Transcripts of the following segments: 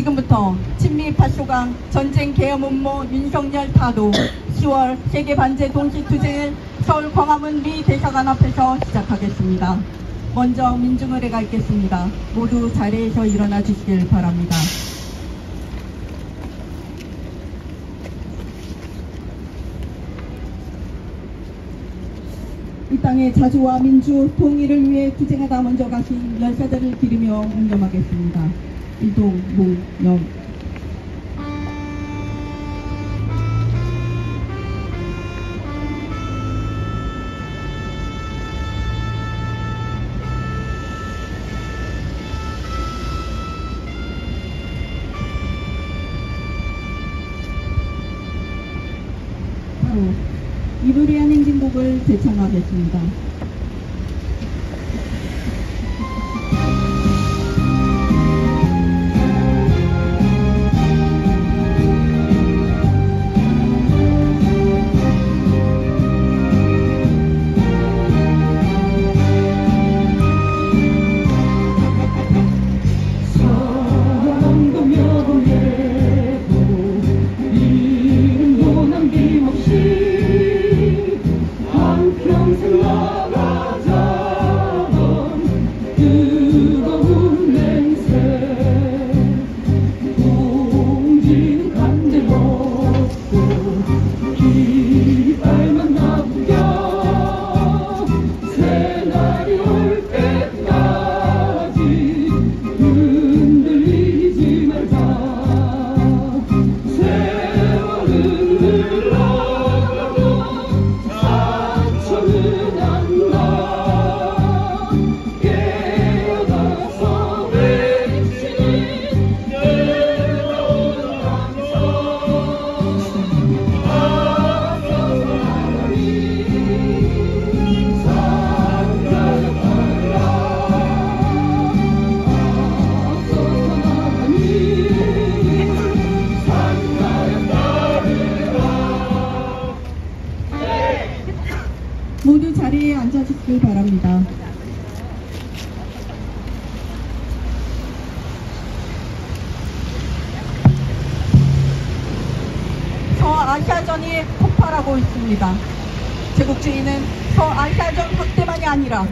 지금부터 친미 파쇼강 전쟁 계엄 음모 윤석열 타도 10월 세계 반제 동시 투쟁을 서울 광화문 미 대사관 앞에서 시작하겠습니다. 먼저 민중의례가 있겠습니다. 모두 자리에서 일어나 주시길 바랍니다. 이 땅의 자주와 민주, 통일을 위해 투쟁하다 먼저 가신 열사들을 기리며 묵념하겠습니다. 이동, 묵념. 바로 이불이한 행진곡을 대창하겠습니다. 모두 자리에 앉아주시길 바랍니다. 서아시아전이 폭발하고 있습니다. 제국주의는 서아시아전 확대만이 아니라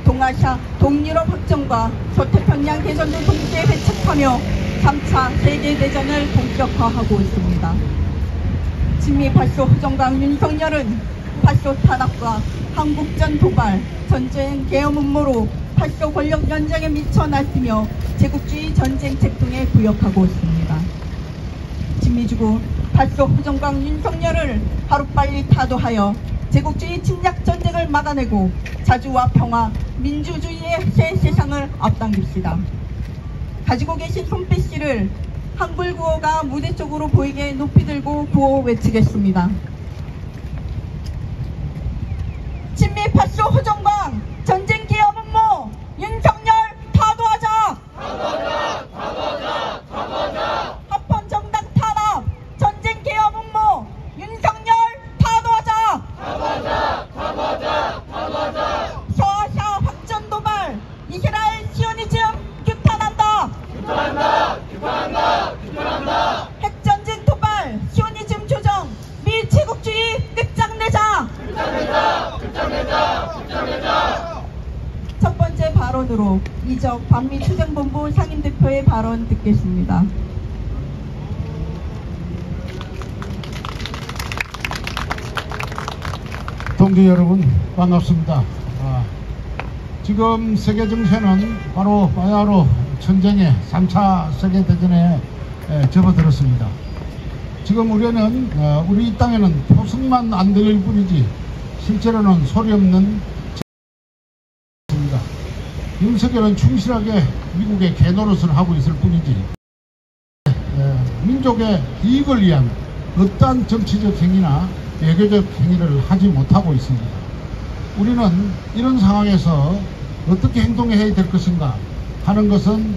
동아시아, 동유럽 확정과 서태평양 개전도 동시에 회책하며 3차 세계대전을 본격화하고 있습니다. 친미 파쇼 허정강 윤석열은 파쇼 탄압과 한국전 도발, 전쟁 계엄 음모로 파쇼 권력 연장에 미쳐 날뛰며 제국주의 전쟁 책동에 부역하고 있습니다. 친미주고 파쇼 허정강 윤석열을 하루빨리 타도하여 제국주의 침략 전쟁을 막아내고 자주와 평화, 민주주의의 새 세상을 앞당깁시다. 가지고 계신 손빛씨를 한글 구호가 무대 쪽으로 보이게 높이 들고 구호 외치겠습니다. 친미 파쇼 허정강 전쟁 계엄 음모 윤석열 타도하자! 타도하자! 타도하자! 타도하자! 합헌 정당 탄압 전쟁 계엄 음모 윤석열 타도하자! 타도하자! 타도하자! 타도하자! 서아시아 확전 도발 이스라엘 시오니즘 규탄한다! 규탄한다! 규탄한다! 규탄한다! 핵전쟁 도발 시오니즘 조정 미 제국주의 끝장내자! 끝장내자! 끝장내자! 끝장내자! 첫 번째 발언으로 이적 반미투쟁본부 상임대표의 발언 듣겠습니다. 동지 여러분 반갑습니다. 지금 세계 정세는 바로 바야흐로 전쟁의 3차 세계대전에 접어들었습니다. 지금 우리는 우리 이 땅에는 표성만 안 들릴 뿐이지 실제로는 소리 없는 전쟁입니다. 윤석열은 충실하게 미국의 개노릇을 하고 있을 뿐이지 민족의 이익을 위한 어떠한 정치적 행위나 외교적 행위를 하지 못하고 있습니다. 우리는 이런 상황에서 어떻게 행동해야 될 것인가 하는 것은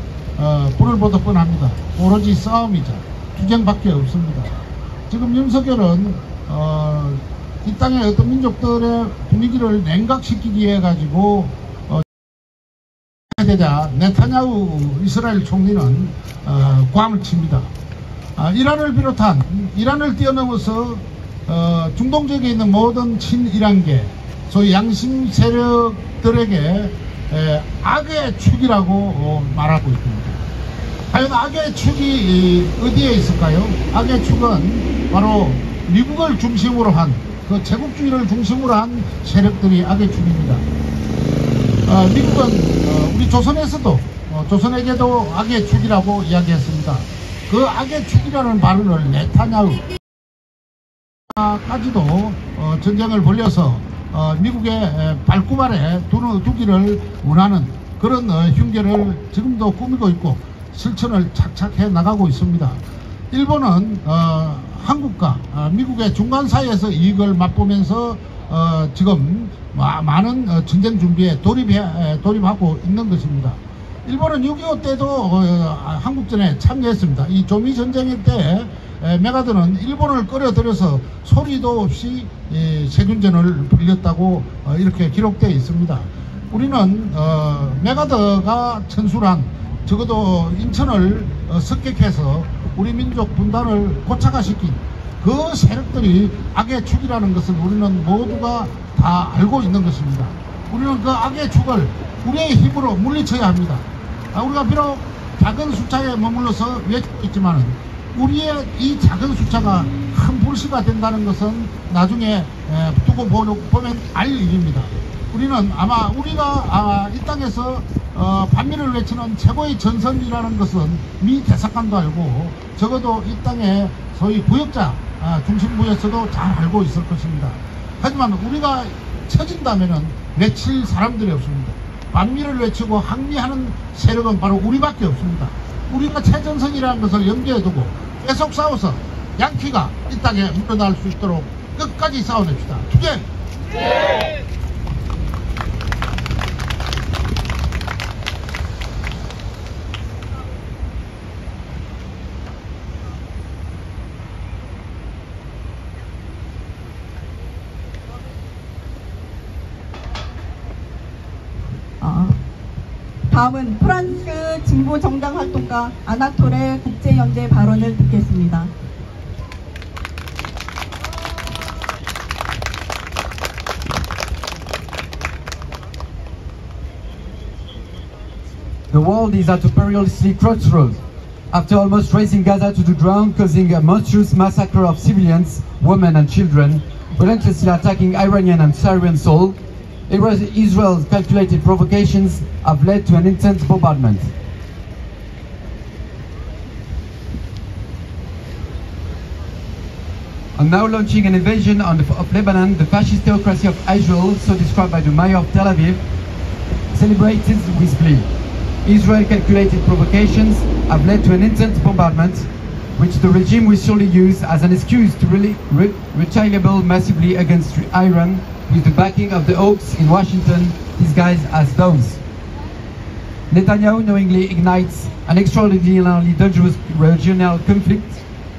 불을 보듯 뻔합니다. 오로지 싸움이자 투쟁밖에 없습니다. 지금 윤석열은 이 땅의 어떤 민족들의 분위기를 냉각시키기 위해 가지고 되자 네타냐후 이스라엘 총리는 꽝을 칩니다. 이란을 뛰어넘어서 중동 지역에 있는 모든 친이란계 소위 양심 세력들에게 악의 축이라고 말하고 있습니다. 과연 악의 축이 어디에 있을까요? 악의 축은 바로 미국을 중심으로 한 그 제국주의를 중심으로 한 세력들이 악의 축입니다. 미국은 우리 조선에서도 조선에게도 악의 축이라고 이야기했습니다. 그 악의 축이라는 발언을 네타냐후까지도 전쟁을 벌려서 미국의 발구발에 두기를 원하는 그런 흉계를 지금도 꾸미고 있고 실천을 착착 해 나가고 있습니다. 일본은 한국과 미국의 중간 사이에서 이익을 맛보면서 지금 많은 전쟁 준비에 돌입하고 있는 것입니다. 일본은 6.25 때도 한국전에 참여했습니다. 이 조미 전쟁 때 메가더는 일본을 끌어들여서 소리도 없이 세균전을 벌였다고 이렇게 기록되어 있습니다. 우리는 메가더가 전술한 적어도 인천을 습격해서 우리 민족 분단을 고착화시킨 그 세력들이 악의 축이라는 것을 우리는 모두가 다 알고 있는 것입니다. 우리는 그 악의 축을 우리의 힘으로 물리쳐야 합니다. 우리가 비록 작은 숫자에 머물러서 외치고 있지만 우리의 이 작은 숫자가 큰 불씨가 된다는 것은 나중에 두고 보면 알 일입니다. 우리는 아마 우리가 이 땅에서 반미를 외치는 최고의 전선이라는 것은 미 대사관도 알고 적어도 이 땅에 소위 부역자 중심부에서도 잘 알고 있을 것입니다. 하지만 우리가 처진다면은 외칠 사람들이 없습니다. 반미를 외치고 항미하는 세력은 바로 우리밖에 없습니다. 우리가 최전선이라는 것을 염두에 두고 계속 싸워서 양키가 이 땅에 물러날 수 있도록 끝까지 싸워냅시다. 투쟁! 네. 다음은 프랑스 진보 정당 활동가 아나톨의 국제연대 발언을 듣겠습니다. The world is at a perilously crossroads. After almost razing Gaza to the ground, causing a monstrous massacre of civilians, women and children, relentlessly attacking Iranian and Syrian soil, Israel's calculated provocations have led to an intense bombardment. And now launching an invasion of Lebanon, the fascist theocracy of Israel, so described by the mayor of Tel Aviv, celebrated with glee. Israel's calculated provocations have led to an intense bombardment, which the regime will surely use as an excuse to retaliate massively against Iran, with the backing of the hawks in Washington disguised as doves. Netanyahu knowingly ignites an extraordinarily dangerous regional conflict,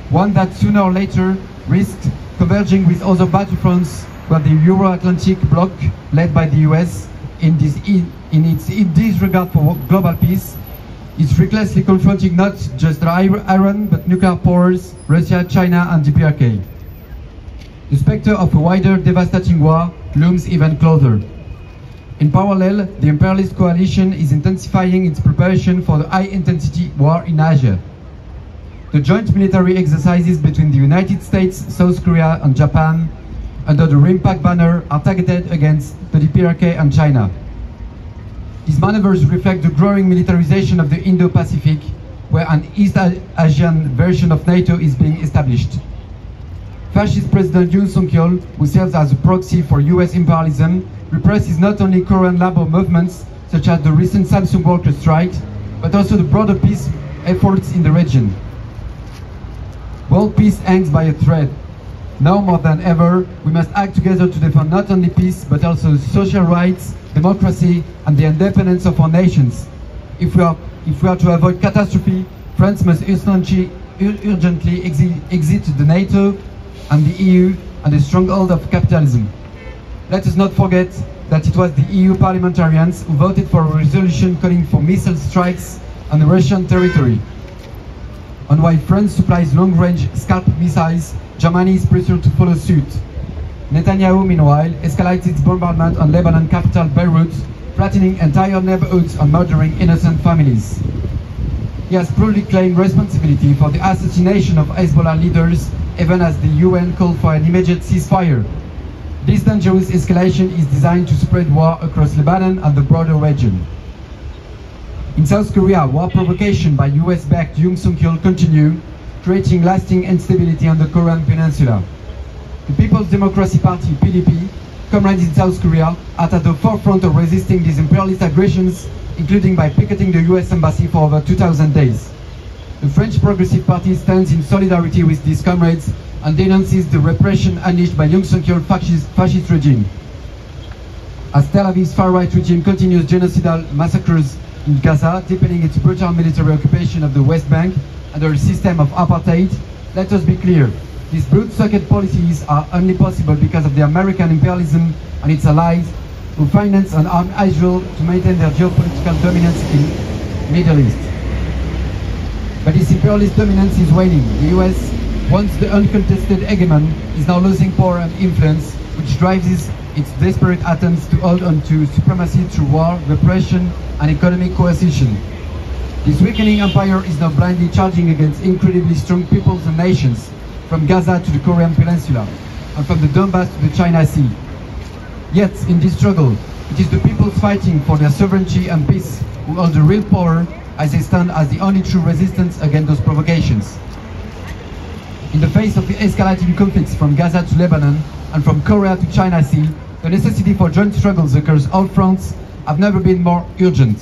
one that sooner or later risks converging with other battlefronts where the Euro-Atlantic bloc, led by the US, in its disregard for global peace, is recklessly confronting not just Iran but nuclear powers, Russia, China and the PRK. The spectre of a wider devastating war looms even closer. In parallel, the imperialist coalition is intensifying its preparation for the high-intensity war in Asia. The joint military exercises between the United States, South Korea and Japan under the RIMPAC banner are targeted against the DPRK and China. These maneuvers reflect the growing militarization of the Indo-Pacific, where an East Asian version of NATO is being established. Fascist President Yoon Suk-yeol, who serves as a proxy for US imperialism, represses not only Korean labor movements, such as the recent Samsung worker strike, but also the broader peace efforts in the region. World peace hangs by a thread. Now more than ever, we must act together to defend not only peace, but also social rights, democracy, and the independence of our nations. If we are to avoid catastrophe, France must urgently exit the NATO and the EU and the stronghold of capitalism. Let us not forget that it was the EU parliamentarians who voted for a resolution calling for missile strikes on Russian territory. And while France supplies long-range Scalp missiles, Germany is pressured to follow suit. Netanyahu, meanwhile, escalates its bombardment on Lebanon capital Beirut, flattening entire neighborhoods and murdering innocent families. He has proudly claimed responsibility for the assassination of Hezbollah leaders, even as the UN called for an immediate ceasefire. This dangerous escalation is designed to spread war across Lebanon and the broader region. In South Korea, war provocation by US-backed Yoon Suk-yeol continue, creating lasting instability on the Korean peninsula. The People's Democracy Party, PDP, comrades in South Korea, are at the forefront of resisting these imperialist aggressions, including by picketing the US embassy for over 2,000 days. The French Progressive Party stands in solidarity with these comrades and denounces the repression unleashed by Yoon Suk-yeol's fascist regime. As Tel Aviv's far-right regime continues genocidal massacres in Gaza, deepening its brutal military occupation of the West Bank under a system of apartheid, let us be clear. These blood-sucked policies are only possible because of the American imperialism and its allies who finance and arm Israel to maintain their geopolitical dominance in the Middle East. But this imperialist dominance is waning. The US, once the uncontested hegemon, is now losing power and influence, which drives its desperate attempts to hold on to supremacy through war, repression, and economic coercion. This weakening empire is now blindly charging against incredibly strong peoples and nations, from Gaza to the Korean Peninsula, and from the Donbass to the China Sea. Yet, in this struggle, it is the peoples fighting for their sovereignty and peace who hold the real power, as they stand as the only true resistance against those provocations. In the face of the escalating conflicts from Gaza to Lebanon, and from Korea to China Sea, the necessity for joint struggles across all fronts have never been more urgent.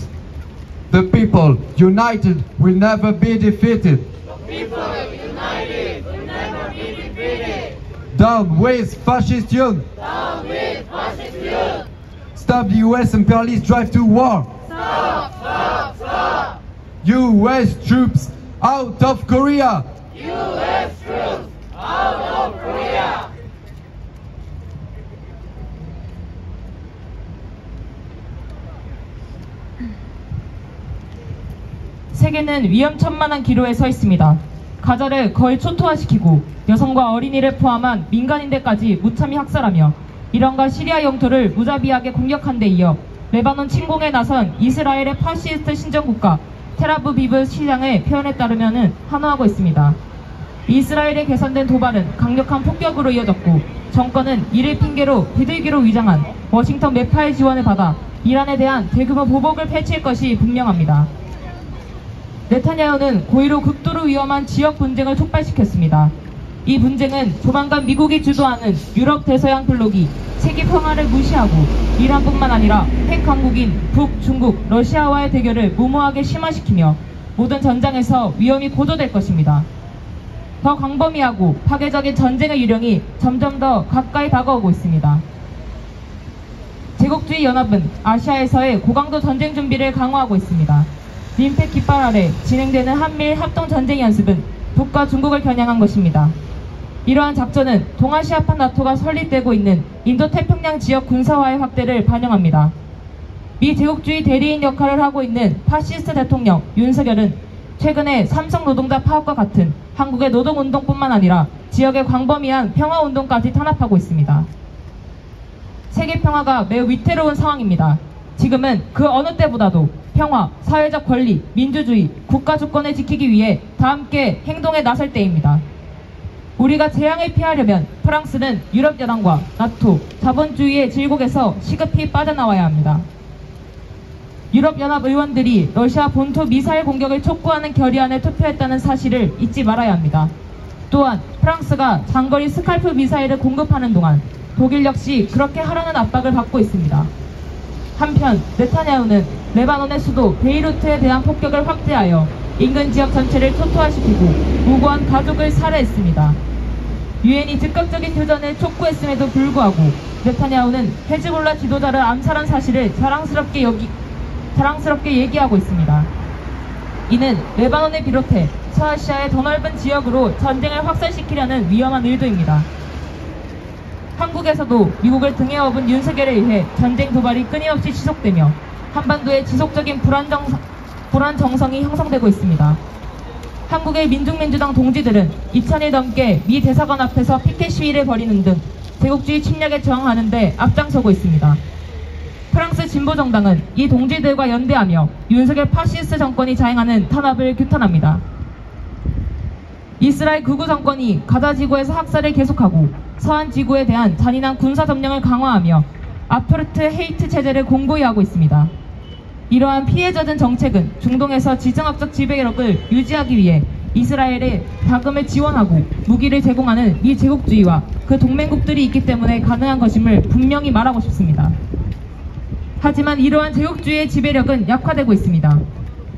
The people united will never be defeated. People united will never be defeated. Down with fascist Yoon! Down with fascist Yoon! Stop the US imperialist drive to war! Stop! Stop! Stop! US troops out of Korea! US troops out of Korea! 세계는 위험천만한 기로에 서 있습니다. 가자를 거의 초토화시키고 여성과 어린이를 포함한 민간인들까지 무참히 학살하며 이란과 시리아 영토를 무자비하게 공격한 데 이어 레바논 침공에 나선 이스라엘의 파시스트 신정국가 텔아비브 시장의 표현에 따르면 환호하고 있습니다. 이스라엘의 개선된 도발은 강력한 폭격으로 이어졌고 정권은 이를 핑계로 비둘기로 위장한 워싱턴 매파의 지원을 받아 이란에 대한 대규모 보복을 펼칠 것이 분명합니다. 네타냐후는 고의로 극도로 위험한 지역 분쟁을 촉발시켰습니다. 이 분쟁은 조만간 미국이 주도하는 유럽 대서양 블록이 세계 평화를 무시하고 이란뿐만 아니라 핵강국인 북, 중국, 러시아와의 대결을 무모하게 심화시키며 모든 전장에서 위험이 고조될 것입니다. 더 광범위하고 파괴적인 전쟁의 유령이 점점 더 가까이 다가오고 있습니다. 제국주의 연합은 아시아에서의 고강도 전쟁 준비를 강화하고 있습니다. 민폐 깃발 아래 진행되는 한미일 합동전쟁 연습은 북과 중국을 겨냥한 것입니다. 이러한 작전은 동아시아판 나토가 설립되고 있는 인도태평양 지역 군사화의 확대를 반영합니다. 미 제국주의 대리인 역할을 하고 있는 파시스트 대통령 윤석열은 최근에 삼성 노동자 파업과 같은 한국의 노동운동뿐만 아니라 지역의 광범위한 평화운동까지 탄압하고 있습니다. 세계 평화가 매우 위태로운 상황입니다. 지금은 그 어느 때보다도 평화, 사회적 권리, 민주주의, 국가 주권을 지키기 위해 다 함께 행동에 나설 때입니다. 우리가 재앙을 피하려면 프랑스는 유럽연합과 나토, 자본주의의 질곡에서 시급히 빠져나와야 합니다. 유럽연합 의원들이 러시아 본토 미사일 공격을 촉구하는 결의안에 투표했다는 사실을 잊지 말아야 합니다. 또한 프랑스가 장거리 스칼프 미사일을 공급하는 동안 독일 역시 그렇게 하라는 압박을 받고 있습니다. 한편 네타냐후는 레바논의 수도 베이루트에 대한 폭격을 확대하여 인근 지역 전체를 초토화시키고 무고한 가족을 살해했습니다. 유엔이 즉각적인 휴전을 촉구했음에도 불구하고 네타냐후는 헤즈볼라 지도자를 암살한 사실을 자랑스럽게 얘기하고 있습니다. 이는 레바논을 비롯해 서아시아의 더 넓은 지역으로 전쟁을 확산시키려는 위험한 의도입니다. 한국에서도 미국을 등에 업은 윤석열에 의해 전쟁 도발이 끊임없이 지속되며 한반도에 지속적인 불안 정성이 형성되고 있습니다. 한국의 민중민주당 동지들은 2000일 넘게 미 대사관 앞에서 피켓 시위를 벌이는 등 제국주의 침략에 저항하는 데 앞장서고 있습니다. 프랑스 진보정당은 이 동지들과 연대하며 윤석열 파시스트 정권이 자행하는 탄압을 규탄합니다. 이스라엘 극우 정권이 가자 지구에서 학살을 계속하고 서한 지구에 대한 잔인한 군사 점령을 강화하며 아파르트헤이트 체제를 공고히 하고 있습니다. 이러한 피해 젖은 정책은 중동에서 지정학적 지배력을 유지하기 위해 이스라엘에 자금을 지원하고 무기를 제공하는 미 제국주의와 그 동맹국들이 있기 때문에 가능한 것임을 분명히 말하고 싶습니다. 하지만 이러한 제국주의의 지배력은 약화되고 있습니다.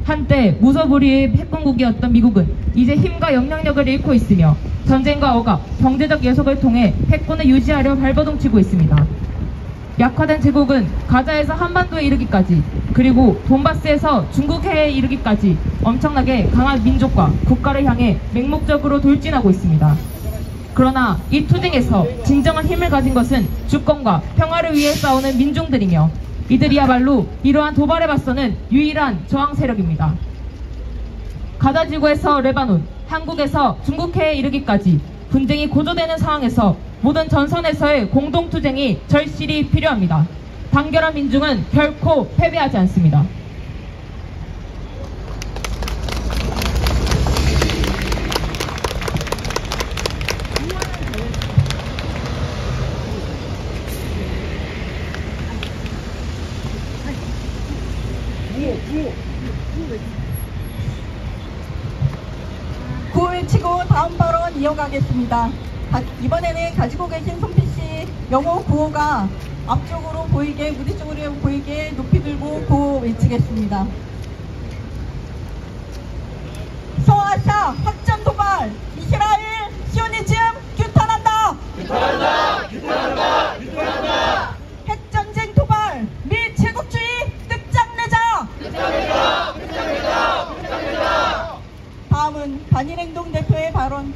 한때 무소불위의 핵공국이었던 미국은 이제 힘과 영향력을 잃고 있으며 전쟁과 억압, 경제적 예속을 통해 패권을 유지하려 발버둥치고 있습니다. 약화된 제국은 가자에서 한반도에 이르기까지 그리고 돈바스에서 중국해에 이르기까지 엄청나게 강한 민족과 국가를 향해 맹목적으로 돌진하고 있습니다. 그러나 이 투쟁에서 진정한 힘을 가진 것은 주권과 평화를 위해 싸우는 민중들이며 이들이야말로 이러한 도발에 맞서는 유일한 저항 세력입니다. 가자 지구에서 레바논, 한국에서 중국해에 이르기까지 분쟁이 고조되는 상황에서 모든 전선에서의 공동투쟁이 절실히 필요합니다. 단결한 민중은 결코 패배하지 않습니다. 구호를 치고 다음 발언 이어가겠습니다. 이번에는 가지고 계신 손빛이 영어 구호가 앞쪽으로 보이게, 무대 쪽으로 보이게 높이 들고 구호 외치겠습니다. 서아시아 확전 도발, 이스라엘 시오니즘 규탄한다! 규탄한다! 규탄한다! 규탄한다! 핵전쟁 도발, 미 제국주의 끝장내자! 끝장내자! 끝장내자! 끝장내자! 다음은 반일행동 대표의 발언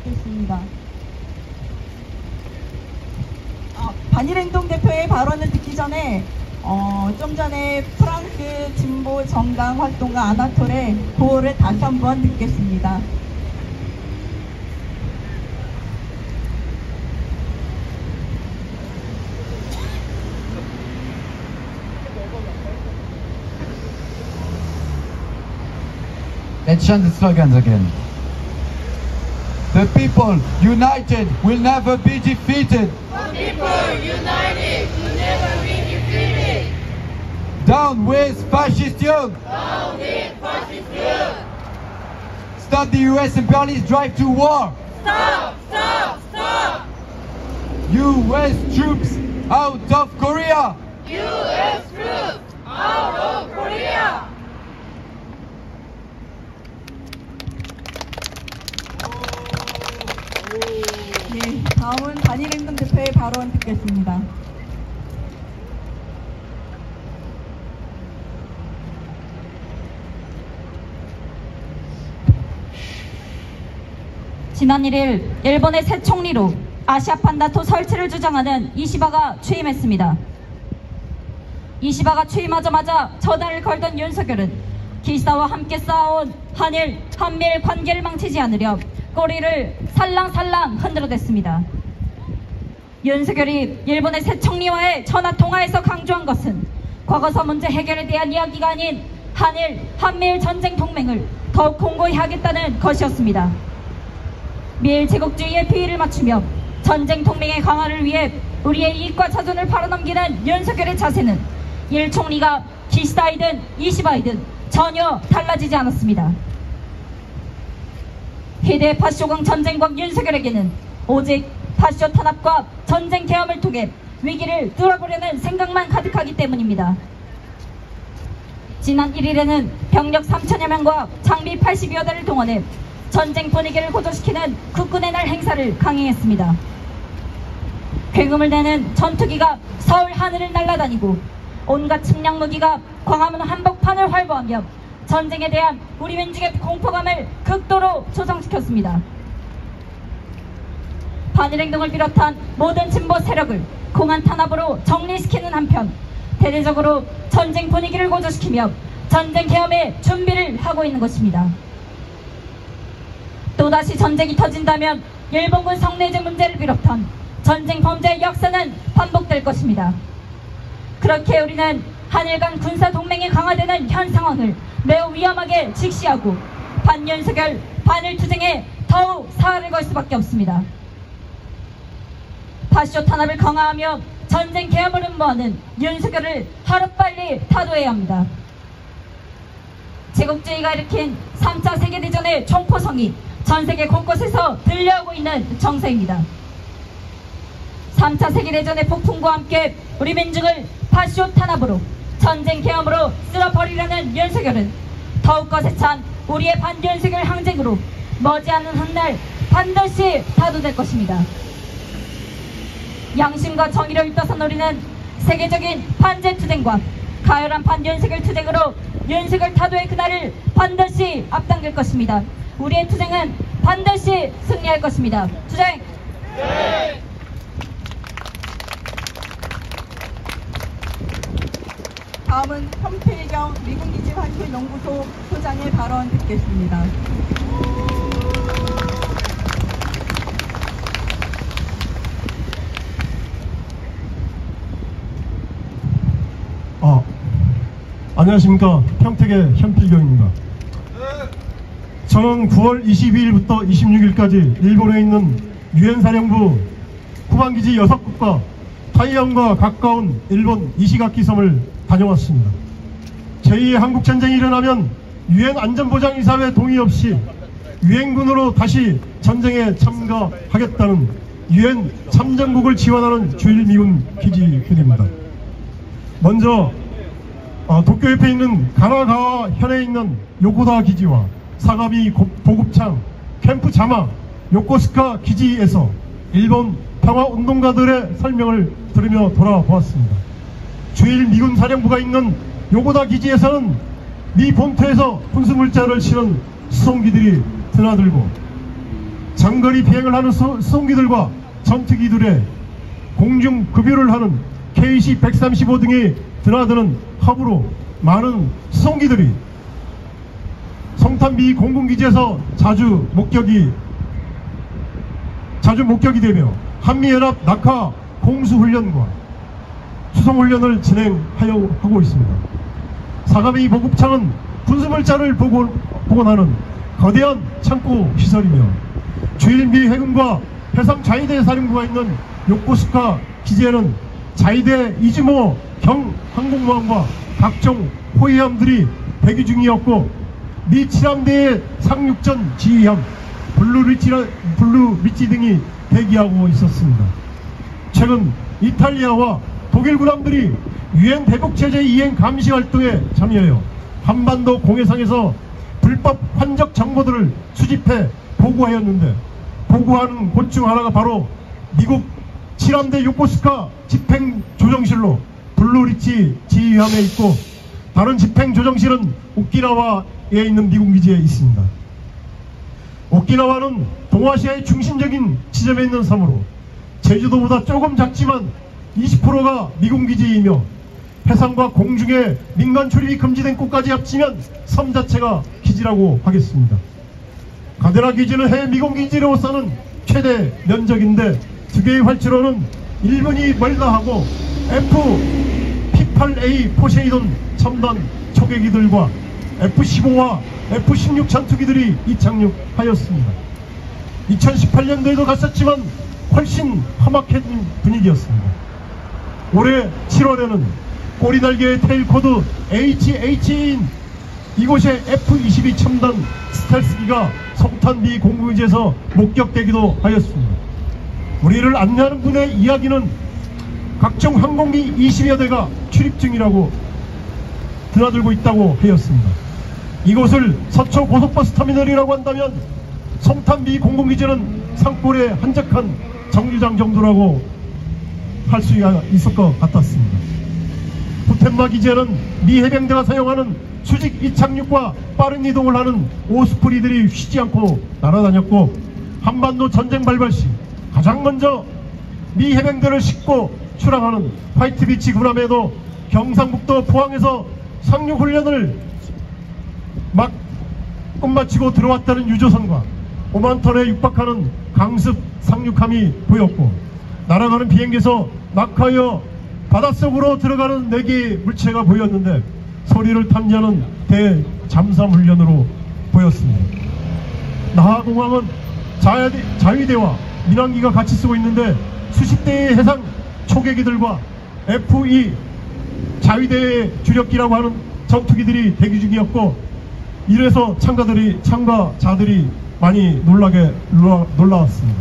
듣겠습니다. 반일행동 대표의 발언을 듣기 전에 좀 전에 프랑스 진보 정당 활동가 아나톨의 구호를 다시 한번 듣겠습니다. Let's chant the slogans again. The people united will never be defeated. The people united will never be defeated. Down with fascist youth. Down with fascist youth. Stop the US imperialist drive to war. Stop! Stop! Stop! US troops out of Korea. U.S. troops out of Korea. 네, 다음은 반일행동 대표의 발언 듣겠습니다. 지난 1일 일본의 새 총리로 아시아판 나토 설치를 주장하는 이시바가 취임했습니다. 이시바가 취임하자마자 전화를 걸던 윤석열은 기시다와 함께 쌓아온 한일 관계를 망치지 않으려 꼬리를 살랑살랑 흔들어댔습니다. 윤석열이 일본의 새 총리와의 전화통화에서 강조한 것은 과거사 문제 해결에 대한 이야기가 아닌 한미일 전쟁 동맹을 더욱 공고히 하겠다는 것이었습니다. 미일 제국주의의 비위를 맞추며 전쟁 동맹의 강화를 위해 우리의 이익과 자존을 팔아넘기는 윤석열의 자세는 일 총리가 기시다이든 이시바이든 전혀 달라지지 않았습니다. 희대 파쇼강 전쟁광 윤석열에게는 오직 파쇼 탄압과 전쟁 계엄을 통해 위기를 뚫어보려는 생각만 가득하기 때문입니다. 지난 1일에는 병력 3천여 명과 장비 80여 대를 동원해 전쟁 분위기를 고조시키는 국군의 날 행사를 강행했습니다. 굉음을 내는 전투기가 서울 하늘을 날아다니고 온갖 측량 무기가 광화문 한복판을 활보하며 전쟁에 대한 우리 민중의 공포감을 극도로 조성시켰습니다. 반일행동을 비롯한 모든 진보 세력을 공안 탄압으로 정리시키는 한편 대대적으로 전쟁 분위기를 고조시키며 전쟁 계엄의 준비를 하고 있는 것입니다. 또다시 전쟁이 터진다면 일본군 성내제 문제를 비롯한 전쟁 범죄의 역사는 반복될 것입니다. 그렇게 우리는 한일 간 군사 동맹이 강화되는 현 상황을 매우 위험하게 직시하고 반윤석열, 반일 투쟁에 더욱 사활을 걸 수밖에 없습니다. 파쇼 탄압을 강화하며 전쟁 계엄을 음모하는 윤석열을 하루빨리 타도해야 합니다. 제국주의가 일으킨 3차 세계대전의 총포성이 전세계 곳곳에서 들려오고 있는 정세입니다. 3차 세계대전의 폭풍과 함께 우리 민중을 파쇼 탄압으로 전쟁 계엄으로 쓸어버리려는 윤석열은 더욱 거세찬 우리의 반윤석열 항쟁으로 머지않은 훗날 반드시 타도될 것입니다. 양심과 정의를 입다선 우리는 세계적인 반제 투쟁과 가열한 반윤석열 투쟁으로 윤석열 타도의 그날을 반드시 앞당길 것입니다. 우리의 투쟁은 반드시 승리할 것입니다. 투쟁! 네. 다음은 현필경 미군기지 환출연구소 소장의 발언 듣겠습니다. 안녕하십니까. 평택의 현필경입니다. 저는 9월 22일부터 26일까지 일본에 있는 유엔 사령부 쿠반기지 6국과 타이완과 가까운 일본 이시가키 섬을 다녀왔습니다. 제2의 한국전쟁이 일어나면 유엔 안전보장이사회 동의 없이 유엔군으로 다시 전쟁에 참가하겠다는 유엔 참전국을 지원하는 주일 미군 기지들입니다. 먼저 도쿄 옆에 있는 가나가와 현에 있는 요코다 기지와 사가미 보급창, 캠프 자마, 요코스카 기지에서 일본 평화운동가들의 설명을 들으며 돌아보았습니다. 주일 미군 사령부가 있는 요코다 기지에서는 미 본토에서 군수물자를 실은 수송기들이 드나들고 장거리 비행을 하는 수송기들과 전투기들의 공중 급유를 하는 KC-135 등이 드나드는 허브로 많은 수송기들이 송탄 미 공군기지에서 자주 목격이 되며 한미연합 낙하 공수훈련과 수송훈련을 진행하고 있습니다. 사가미 보급창은 군수물자를 복원하는 거대한 창고 시설이며 주일 미 해군과 해상 자위대 사령부가 있는 요코스카 기지에는 자위대 이즈모 경 항공모함과 각종 호위함들이 대기 중이었고 미 7함대의 상륙전 지휘함 블루리치 등이 대기하고 있었습니다. 최근 이탈리아와 독일 군함들이 유엔 대북체제 이행 감시 활동에 참여하여 한반도 공해상에서 불법 환적 정보들을 수집해 보고하였는데 보고하는 곳 중 하나가 바로 미국 7함대 요코스카 집행조정실로 블루리치 지휘함에 있고 다른 집행조정실은 오키나와에 있는 미군기지에 있습니다. 오키나와는 동아시아의 중심적인 지점에 있는 섬으로 제주도보다 조금 작지만 20%가 미군기지이며 해상과 공중에 민간 출입이 금지된 곳까지 합치면 섬 자체가 기지라고 하겠습니다. 가데나 기지는 해외 미군기지로서는 최대 면적인데 두 개의 활주로는 일본이 멀다 하고 F-P-8A 포세이돈 첨단 초계기들과 F-15와 F-16 전투기들이 이착륙하였습니다. 2018년도에도 갔었지만 훨씬 험악한 분위기였습니다. 올해 7월에는 꼬리날개의 테일코드 HH인 이곳에 F-22 첨단 스텔스기가 송탄 미 공군기지에서 목격되기도 하였습니다. 우리를 안내하는 분의 이야기는 각종 항공기 20여 대가 출입 중이라고 드나들고 있다고 하였습니다. 이곳을 서초 고속버스 터미널이라고 한다면 송탄 미 공군기지는 산골의 한적한 정류장 정도라고 할 수 있을 것 같았습니다. 부텐마 기지에는 미 해병대가 사용하는 수직 이착륙과 빠른 이동을 하는 오스프리들이 쉬지 않고 날아다녔고 한반도 전쟁 발발 시 가장 먼저 미 해병대를 싣고 출항하는 화이트비치 군함에도 경상북도 포항에서 상륙훈련을 막 끝마치고 들어왔다는 유조선과 5만 톤에 육박하는 강습 상륙함이 보였고, 날아가는 비행기에서 낙하여 바닷속으로 들어가는 4개의 물체가 보였는데 소리를 탐지하는 대잠수함훈련으로 보였습니다. 나하공항은 자위대와 민항기가 같이 쓰고 있는데 수십 대의 해상 초계기들과 F-2 자위대의 주력기라고 하는 전투기들이 대기 중이었고, 이래서 참가자들이 많이 놀라웠습니다.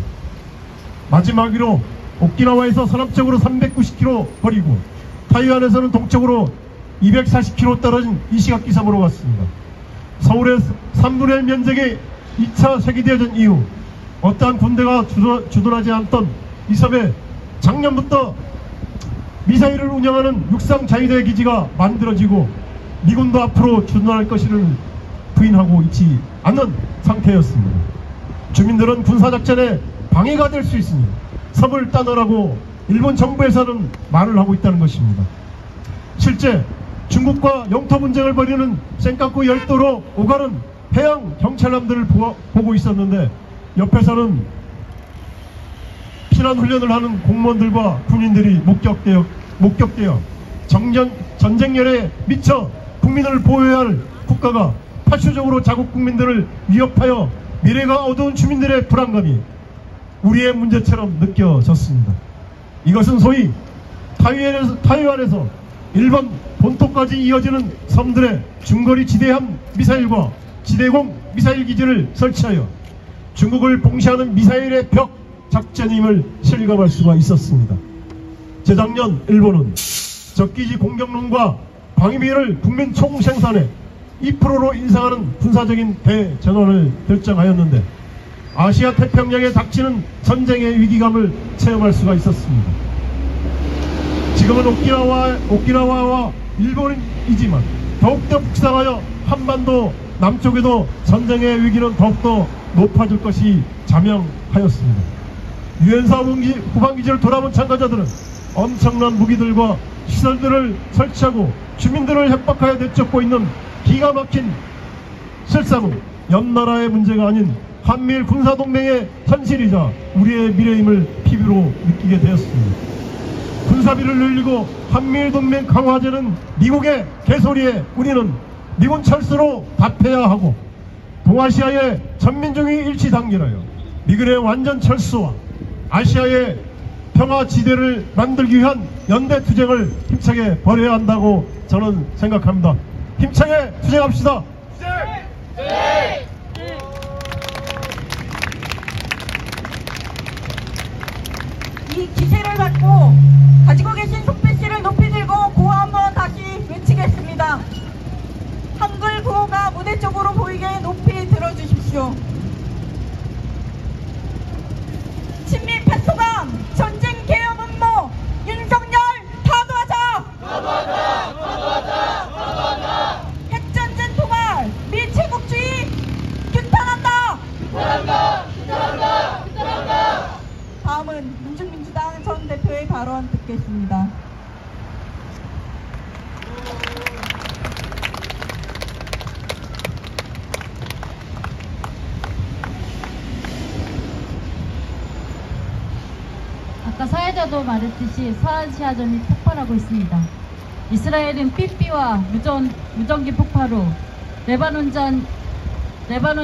마지막으로 오키나와에서 서남쪽으로 390km 거리고 타이완에서는 동쪽으로 240km 떨어진 이시가키 섬으로 갔습니다. 서울의 3분의 1 면적의 2차 세계대전 이후 어떠한 군대가 주둔하지 않던 이 섬에 작년부터 미사일을 운영하는 육상 자위대 기지가 만들어지고 미군도 앞으로 주둔할 것을 부인하고 있지 않는 상태였습니다. 주민들은 군사작전에 방해가 될 수 있으니 섬을 떠나라고 일본 정부에서는 말을 하고 있다는 것입니다. 실제 중국과 영토 분쟁을 벌이는 센카쿠 열도로 오가는 해양 경찰함들을 보고 있었는데 옆에서는 피난 훈련을 하는 공무원들과 군인들이 목격되어 전쟁열에 미쳐 국민을 보호해야 할 국가가 파쇼적으로 자국 국민들을 위협하여 미래가 어두운 주민들의 불안감이 우리의 문제처럼 느껴졌습니다. 이것은 소위 타이완에서 일본 본토까지 이어지는 섬들의 중거리 지대함 미사일과 지대공 미사일 기지를 설치하여 중국을 봉쇄하는 미사일의 벽 작전임을 실감할 수가 있었습니다. 재작년 일본은 적기지 공격론과 방위비를 국민 총생산의 2%로 인상하는 군사적인 대전환을 결정하였는데 아시아 태평양에 닥치는 전쟁의 위기감을 체험할 수가 있었습니다. 지금은 오키나와와 일본이지만 더욱더 북상하여 한반도 남쪽에도 전쟁의 위기는 더욱더 높아질 것이 자명하였습니다. 유엔사 후방기지를 돌아본 참가자들은 엄청난 무기들과 시설들을 설치하고 주민들을 협박하여 내쫓고 있는 기가 막힌 실상은 옆나라의 문제가 아닌 한미일 군사동맹의 현실이자 우리의 미래임을 피부로 느끼게 되었습니다. 군사비를 늘리고 한미일 동맹 강화하자는 미국의 개소리에 우리는 미군 철수로 답해야 하고 동아시아의 전민족이 일치 단결하여 미군의 완전 철수와 아시아의 평화지대를 만들기 위한 연대투쟁을 힘차게 벌여야 한다고 저는 생각합니다. 힘차게 투쟁합시다. 이 기세를 갖고 가지고 계신 손빛씨를 높이 들고 구호 한번 다시 외치겠습니다. 한글 구호가 무대 쪽으로 보이게 높이 들어주십시오. 친미 패소감 전쟁 개혁 음모 윤석열 타도하자. 핵전쟁 도발 미체국주의 규탄한다. 다음은 민중민주당 전 대표의 발언 듣겠습니다. 아까 사회자도 말했듯이 서아시아전이 폭발하고 있습니다. 이스라엘은 삐삐와 무전기 폭파로 레바논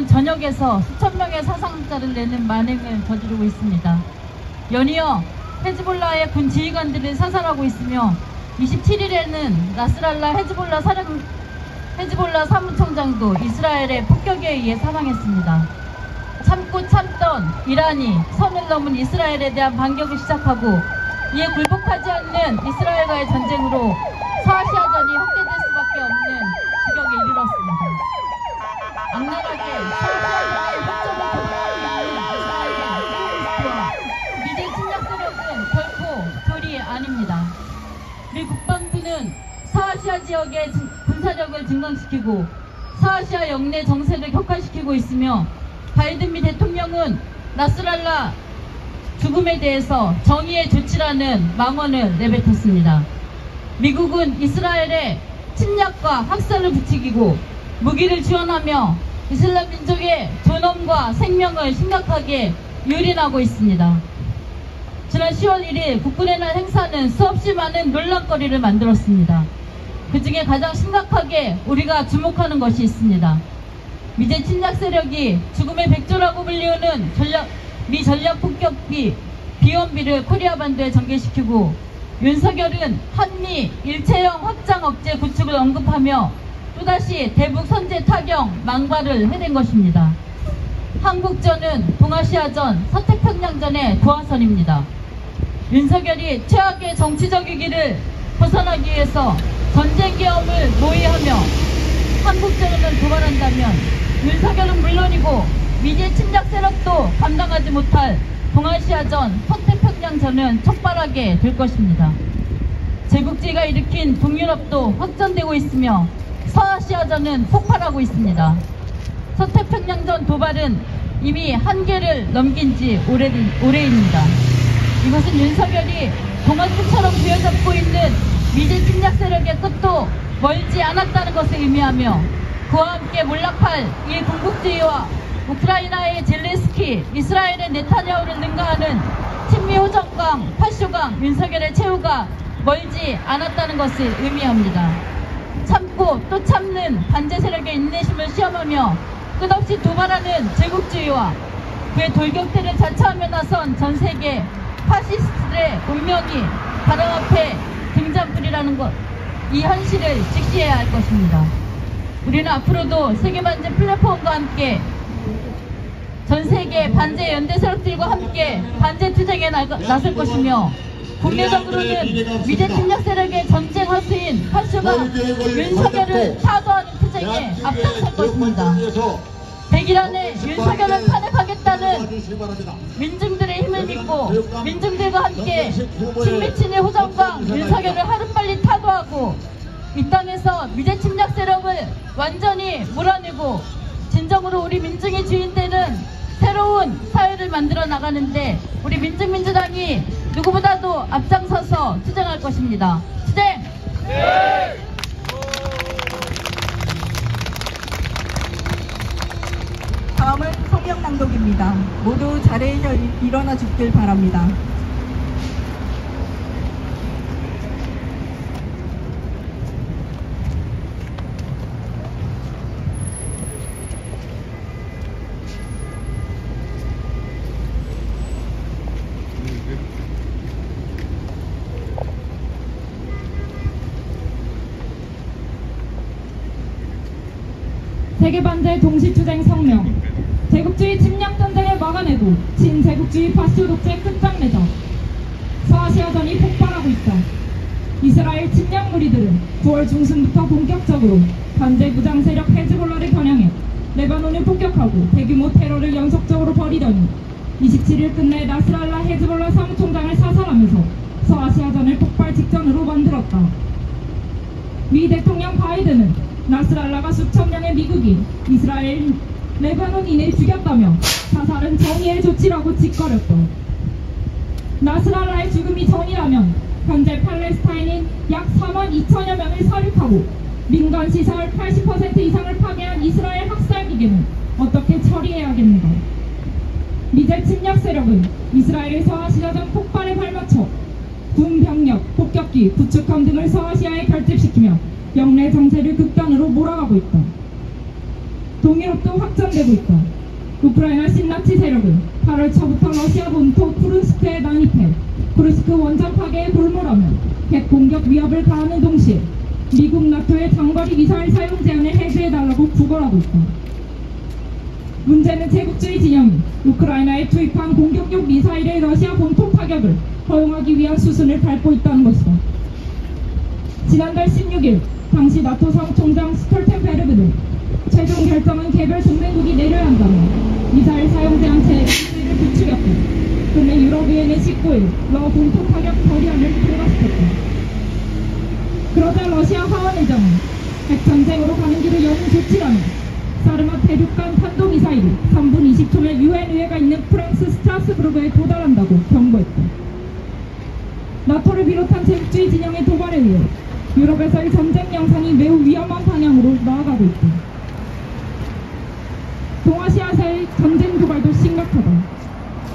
전역에서 수천 명의 사상자를 내는 만행을 저지르고 있습니다. 연이어 헤즈볼라의 군 지휘관들을 사살하고 있으며 27일에는 나스랄라 헤즈볼라 사무총장도 이스라엘의 폭격에 의해 사망했습니다. 참고 참던 이란이 선을 넘은 이스라엘에 대한 반격을 시작하고 이에 굴복하지 않는 이스라엘과의 전쟁으로 서아시아전이 확대될 수밖에 없는 지경에 이르렀습니다. 악랄하게 서아시아전의 확장을 독려하고 있는 이스라엘과 시오니스트와 미제 침략 세력은 결코 둘이 아닙니다. 미 국방부는 서아시아 지역의 군사력을 증강시키고 서아시아 영내 정세를 격화시키고 있으며 바이든 미 대통령은 나스랄라 죽음에 대해서 정의의 조치라는 망언을 내뱉었습니다. 미국은 이스라엘의 침략과 학살을 부추기고 무기를 지원하며 이슬람 민족의 존엄과 생명을 심각하게 유린하고 있습니다. 지난 10월 1일 국군의 날 행사는 수없이 많은 논란거리를 만들었습니다. 그 중에 가장 심각하게 우리가 주목하는 것이 있습니다. 미제 침략 세력이 죽음의 백조라고 불리우는 미 전략 폭격기 B-1B를 코리아 반도에 전개시키고 윤석열은 한미 일체형 확장 억제 구축을 언급하며 또다시 대북 선제 타격 망발을 해댄 것입니다. 한국전은 동아시아전, 서태평양전의 도화선입니다. 윤석열이 최악의 정치적 위기를 벗어나기 위해서 전쟁 계엄을 모의하며 한국전을 도발한다면 윤석열은 물론이고 미제 침략 세력도 감당하지 못할 동아시아전, 서태평양전은 촉발하게 될 것입니다. 제국주의가 일으킨 동유럽도 확전되고 있으며 서아시아전은 폭발하고 있습니다. 서태평양전 도발은 이미 한계를 넘긴 지 오래입니다. 이것은 윤석열이 동아줄처럼 부여잡고 있는 미제 침략 세력의 끝도 멀지 않았다는 것을 의미하며 그와 함께 몰락할 이 군국주의와 우크라이나의 젤렌스키, 이스라엘의 네타냐후를 능가하는 친미 호정강, 파쇼강, 윤석열의 최후가 멀지 않았다는 것을 의미합니다. 참고 또 참는 반제 세력의 인내심을 시험하며 끝없이 도발하는 제국주의와 그의 돌격대를 자처하며 나선 전 세계 파시스트들의 운명이 바로 앞에 등잔불이라는 것, 이 현실을 직시해야 할 것입니다. 우리는 앞으로도 세계반제 플랫폼과 함께 전 세계 반제 연대 세력들과 함께 반제 투쟁에 나설 것이며 국내적으로는 미제 침략 세력의 전쟁 허수인 파쇼가 윤석열을 타도하는 투쟁에 앞장설 것입니다. 100일 안에 윤석열을 탄핵하겠다는 민중들의 힘을 믿고 민중들과 함께 친미친의 호정과 윤석열을 하루빨리 타도하고 이 땅에서 미제 침략 세력을 완전히 몰아내고 진정으로 우리 민중의 주인되는 새로운 사회를 만들어 나가는데 우리 민중민주당이 누구보다도 앞장서서 투쟁할 것입니다. 투쟁! 네! 다음은 성명 낭독입니다. 모두 자리에서 일어나 주길 바랍니다. 세계반제 동시투쟁 성명. 제국주의 침략 전쟁을 막아내고 친제국주의 파쇼 독재 끝장내자. 서아시아전이 폭발하고 있다. 이스라엘 침략 무리들은 9월 중순부터 본격적으로 반제 무장 세력 헤즈볼라를 겨냥해 레바논을 폭격하고 대규모 테러를 연속적으로 벌이더니 27일 끝내 나스랄라 헤즈볼라 사무총장을 사살하면서 서아시아전을 폭발 직전으로 만들었다. 미 대통령 바이든은 나스랄라가 수천 명의 미국인, 이스라엘, 레바논인을 죽였다며 사살은 정의의 조치라고 짓거렸다. 나스랄라의 죽음이 정의라면 현재 팔레스타인인 약 4만 2천여 명을 살육하고 민간시설 80% 이상을 파괴한 이스라엘 학살 기계는 어떻게 처리해야겠는가. 미제 침략 세력은 이스라엘의 서아시아전 폭발에 발맞춰 군 병력, 폭격기, 구축함 등을 서아시아에 결집시키며 영내 정세를 극단으로 몰아가고 있다. 동유럽도 확전되고 있다. 우크라이나 신나치 세력은 8월 초부터 러시아 본토 쿠르스크에 난입해 쿠르스크 원전 파괴에 골몰하며 핵 공격 위협을 가하는 동시에 미국 나토의 장거리 미사일 사용 제한을 해제해달라고 구걸하고 있다. 문제는 제국주의 진영이 우크라이나에 투입한 공격용 미사일의 러시아 본토 타격을 허용하기 위한 수순을 밟고 있다는 것이다. 지난달 16일 당시 나토 사무총장 스톨텐베르그는 최종 결정은 개별 동맹국이 내려야 한다며 미사일 사용 제한 체계를 부추겼고 끝내 유럽의회는 19일 러 본토 타격 결의안을 통과시켰다. 그러자 러시아 하원의장은 핵전쟁으로 가는 길을 여는 조치라며 사르마 대륙간 탄도미사일이 3분 20초면 UN 의회가 있는 프랑스 스트라스부르크에 도달한다고 경고했다. 나토를 비롯한 제국주의 진영의 도발에 의해 유럽에서의 전쟁 양상이 매우 위험한 방향으로 나아가고 있다. 동아시아에서의 전쟁 도발도 심각하다.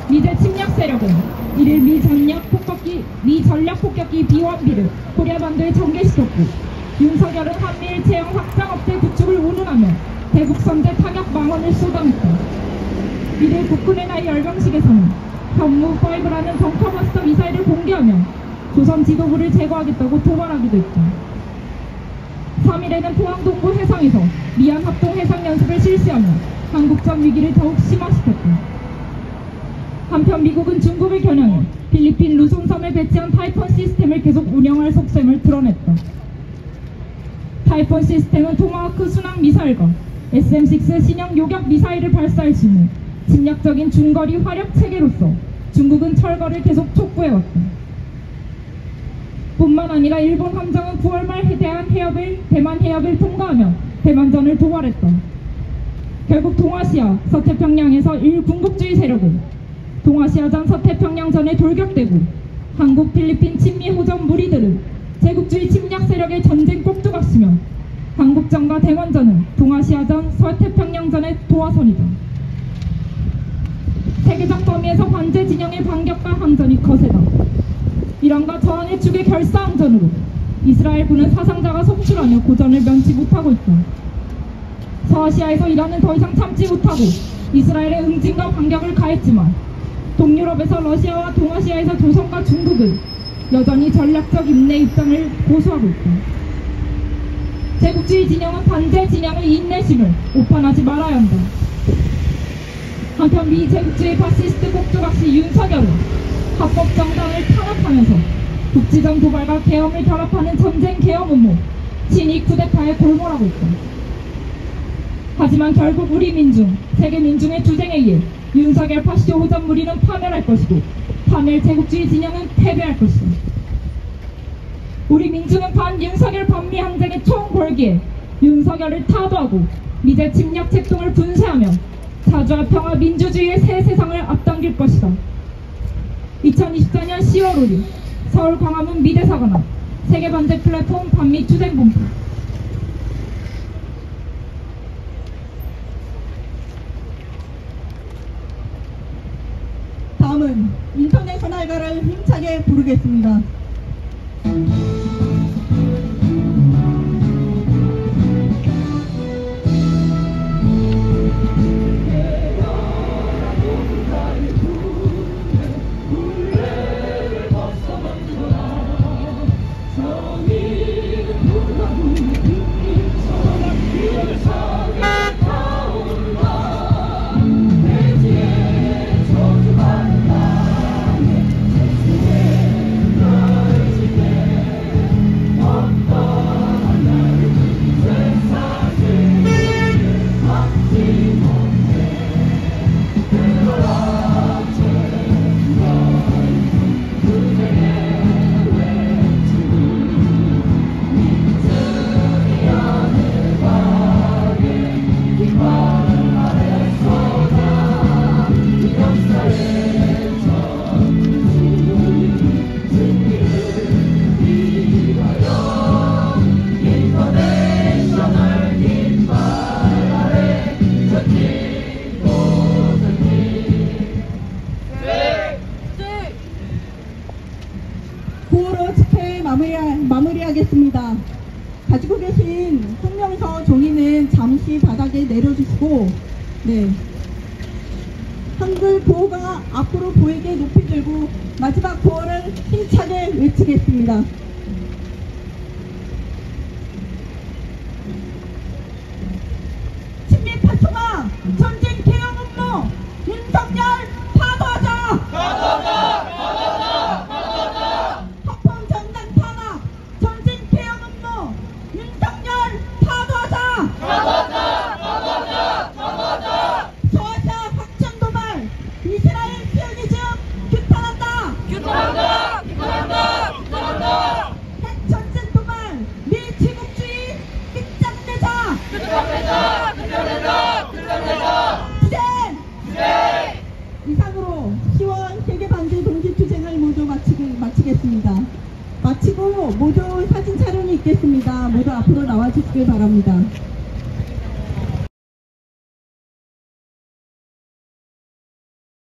미제 침략 세력은 이를 미 전략 폭격기 B-1B를 코리아반도에 전개시켰고, 윤석열은 한미일 제형 확장 업대 구축을 운운하며 대북 선제 타격 망언을 쏟아냈다. 이를 국군의 열병식에서는 현무5라는 벙커버스터 미사일을 공개하며 조선 지도부를 제거하겠다고 도발하기도 했다. 3일에는 포항 동부 해상에서 미얀 합동 해상 연습을 실시하며 한국전 위기를 더욱 심화시켰다. 한편 미국은 중국을 겨냥해 필리핀 루손섬에 배치한 타이폰 시스템을 계속 운영할 속셈을 드러냈다. 타이폰 시스템은 토마호크 순항 미사일과 SM-6 신형 요격 미사일을 발사할 수 있는 침략적인 중거리 화력 체계로서 중국은 철거를 계속 촉구해왔다. 뿐만 아니라 일본 함정은 9월 말 대만 해협을 통과하며 대만전을 도발했다. 결국 동아시아, 서태평양에서 일군국주의 세력은 동아시아전 서태평양전에 돌격되고, 한국, 필리핀, 친미 호전 무리들은 제국주의 침략 세력의 전쟁 꼭두각시며 한국전과 대만전은 동아시아전, 서태평양전의 도화선이다. 세계적 범위에서 관제 진영의 반격과 항전이 거세다. 이란과 저항의 축의 결사항전으로 이스라엘군은 사상자가 속출하며 고전을 면치 못하고 있다. 서아시아에서 이란은 더 이상 참지 못하고 이스라엘의 응징과 반격을 가했지만, 동유럽에서 러시아와 동아시아에서 조선과 중국은 여전히 전략적 인내 입장을 고수하고 있다. 제국주의 진영은 반제 진영의 인내심을 오판하지 말아야 한다. 한편 미 제국주의 파시스트 꼭두각시 윤석열은 합법 정당을 탄압하면서 국지전 도발과 계엄을 결합하는 전쟁 계엄 음모, 친이 쿠데타에 골몰하고 있다. 하지만 결국 우리 민중, 세계 민중의 투쟁에 의해 윤석열 파시오 호전 무리는 파멸할 것이고, 파멸 제국주의 진영은 패배할 것이다. 우리 민중은 반윤석열 반미 항쟁의 총궐기에 윤석열을 타도하고 미제 침략 책동을 분쇄하며 자주와 평화 민주주의의 새 세상을 앞당길 것이다. 2024년 10월 5일 서울 광화문 미대사관 앞 세계반제 플랫폼 반미 투쟁본부. 다음은 인터내셔널가를 힘차게 부르겠습니다. 마무리하겠습니다. 가지고 계신 성명서 종이는 잠시 바닥에 내려주시고, 한글 구호가 앞으로 보이게 높이 들고 마지막 구호를 힘차게 외치겠습니다. 친미 파쇼가 전쟁 계엄 음모 윤석열 파도하자! 파도하자! 파도하자! 파도하자! 합헌 정당 탄압 전쟁 계엄 음모 윤석열 파도하자! 파도하자! 파도하자! 파도하자! 서아시아 확장 도발 이스라엘 시오니즘 규탄한다! 규탄한다! 규탄한다! 규탄한다! 핵전쟁 도발 미 제국주의 끝장내자! 끝장내자! 끝장내자! 드리겠습니다. 마치고 모두 사진 촬영이 있겠습니다. 모두 앞으로 나와주시길 바랍니다.